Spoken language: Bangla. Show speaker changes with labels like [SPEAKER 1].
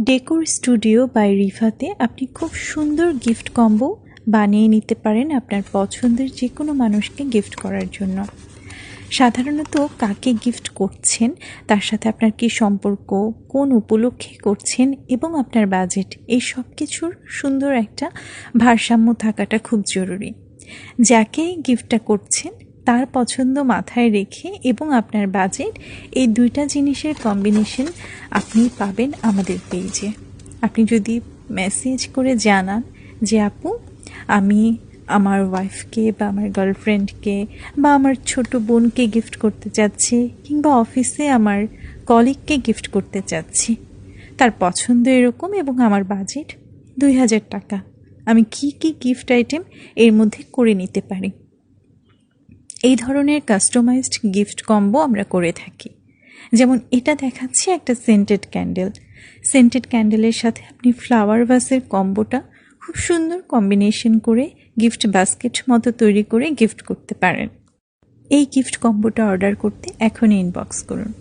[SPEAKER 1] ডেকোর স্টুডিও বাই রিফাতে আপনি খুব সুন্দর গিফট কম্বো বানিয়ে নিতে পারেন আপনার পছন্দের যে কোনো মানুষকে গিফট করার জন্য। সাধারণত কাকে গিফট করছেন, তার সাথে আপনার কী সম্পর্ক, কোন উপলক্ষে করছেন এবং আপনার বাজেট, এই সব কিছুর সুন্দর একটা ভারসাম্য থাকাটা খুব জরুরি। যাকে গিফটটা করছেন তার পছন্দ মাথায় রেখে এবং আপনার বাজেট, এই দুইটা জিনিসের কম্বিনেশন আপনি পাবেন আমাদের পেজে। আপনি যদি মেসেজ করে জানান যে আপু আমি আমার ওয়াইফকে বা আমার গার্লফ্রেন্ডকে বা আমার ছোট বোনকে গিফট করতে চাচ্ছি, কিংবা অফিসে আমার কলিগকে গিফট করতে চাচ্ছি, তার পছন্দ এরকম এবং আমার বাজেট 2000 টাকা, আমি কি কি গিফট আইটেম এর মধ্যে করে নিতে পারি, এই ধরনের কাস্টমাইজড গিফট কম্বো আমরা করে থাকি। যেমন এটা দেখাচ্ছি একটা সেন্টেড ক্যান্ডেল। সেন্টেড ক্যান্ডেলের সাথে আপনি ফ্লাওয়ার ভাসের কম্বোটা খুব সুন্দর কম্বিনেশন করে গিফট বাস্কেট মতো তৈরি করে গিফট করতে পারেন। এই গিফট কম্বোটা অর্ডার করতে এখনই ইনবক্স করুন।